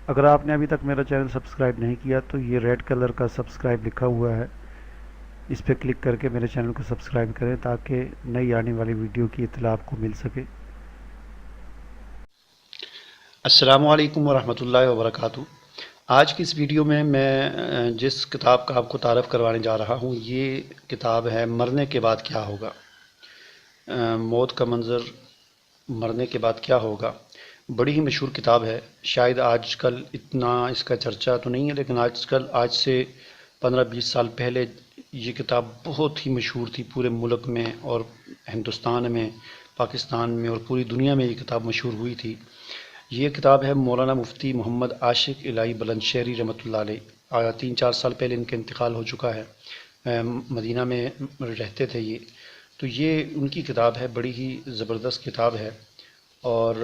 اگر آپ نے ابھی تک میرا چینل سبسکرائب نہیں کیا تو یہ ریڈ کلر کا سبسکرائب لکھا ہوا ہے، اس پہ کلک کر کے میرے چینل کو سبسکرائب کریں تاکہ نئی آنے والی ویڈیو کی اطلاع آپ کو مل سکے۔ السلام علیکم ورحمۃ اللہ وبرکاتہ۔ آج کی اس ویڈیو میں جس کتاب کا آپ کو تعارف کروانے جا رہا ہوں، یہ کتاب ہے مرنے کے بعد کیا ہوگا۔ موت کا منظر، مرنے کے بعد کیا ہوگا۔ بڑی ہی مشہور کتاب ہے، شاید آج کل اتنا اس کا چرچا تو نہیں ہے، لیکن آج سے 15-20 سال پہلے یہ کتاب بہت ہی مشہور تھی پورے ملک میں، اور ہندوستان میں، پاکستان میں اور پوری دنیا میں یہ کتاب مشہور ہوئی تھی۔ یہ کتاب ہے مولانا مفتی محمد عاشق الہی بلند شہری رحمۃ اللہ علیہ۔ 3-4 سال پہلے ان کا انتقال ہو چکا ہے۔ مدینہ میں رہتے تھے یہ، تو یہ ان کی کتاب ہے، بڑی ہی زبردست کتاب ہے۔ اور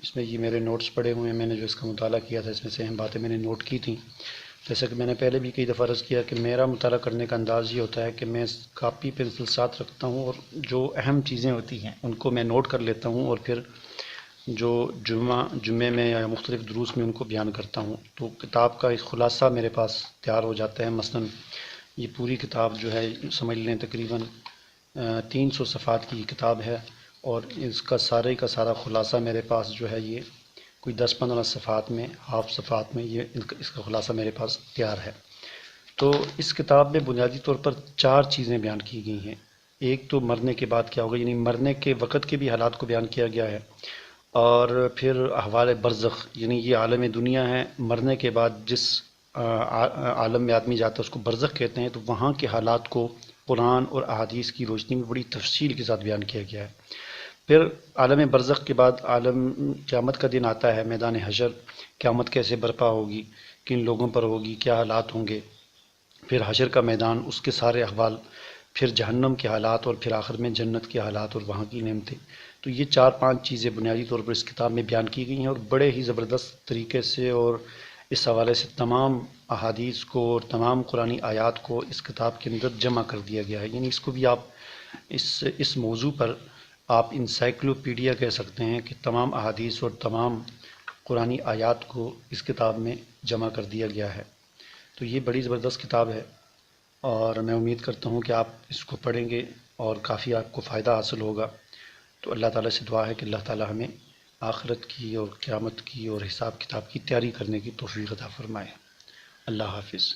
اس میں یہ میرے نوٹس پڑے ہوئے ہیں، میں نے جو اس کا مطالعہ کیا تھا اس میں سے اہم باتیں میں نے نوٹ کی تھیں۔ جیسا کہ میں نے پہلے بھی کئی دفعہ عرض کیا کہ میرا مطالعہ کرنے کا انداز یہ ہوتا ہے کہ میں کاپی پنسل ساتھ رکھتا ہوں، اور جو اہم چیزیں ہوتی ہیں ان کو میں نوٹ کر لیتا ہوں، اور پھر جو جمعے میں یا مختلف دروس میں ان کو بیان کرتا ہوں، تو کتاب کا ایک خلاصہ میرے پاس تیار ہو جاتا ہے۔ مثلاً یہ پوری کتاب جو ہے سمجھ لیں تقریباً 300 صفحات کی کتاب ہے، اور اس کا سارے کا سارا خلاصہ میرے پاس جو ہے یہ کوئی 10-15 صفحات میں، ہاف صفحات میں یہ اس کا خلاصہ میرے پاس تیار ہے۔ تو اس کتاب میں بنیادی طور پر 4 چیزیں بیان کی گئی ہیں۔ ایک تو مرنے کے بعد کیا ہوگا، یعنی مرنے کے وقت کے بھی حالات کو بیان کیا گیا ہے، اور پھر احوال برزخ، یعنی یہ عالم دنیا ہے، مرنے کے بعد جس عالم میں آدمی جاتا ہے اس کو برزخ کہتے ہیں، تو وہاں کے حالات کو قرآن اور احادیث کی روشنی میں بڑی تفصیل کے ساتھ بیان کیا گیا ہے۔ پھر عالم برزخ کے بعد عالم قیامت کا دن آتا ہے، میدان حشر، قیامت کیسے برپا ہوگی، کن لوگوں پر ہوگی، کیا حالات ہوں گے، پھر حشر کا میدان، اس کے سارے احوال، پھر جہنم کے حالات، اور پھر آخر میں جنت کے حالات اور وہاں کی نعمتیں۔ تو یہ 4-5 چیزیں بنیادی طور پر اس کتاب میں بیان کی گئی ہیں، اور بڑے ہی زبردست طریقے سے اور اس حوالے سے تمام احادیث کو اور تمام قرآنی آیات کو اس کتاب کے اندر جمع کر دیا گیا ہے۔ یعنی اس کو بھی آپ اس موضوع پر آپ انسائکلوپیڈیا کہہ سکتے ہیں کہ تمام احادیث اور تمام قرآنی آیات کو اس کتاب میں جمع کر دیا گیا ہے۔ تو یہ بڑی زبردست کتاب ہے، اور میں امید کرتا ہوں کہ آپ اس کو پڑھیں گے اور کافی آپ کو فائدہ حاصل ہوگا۔ تو اللہ تعالیٰ سے دعا ہے کہ اللہ تعالیٰ ہمیں آخرت کی اور قیامت کی اور حساب کتاب کی تیاری کرنے کی توفیق عطا فرمائے۔ اللہ حافظ۔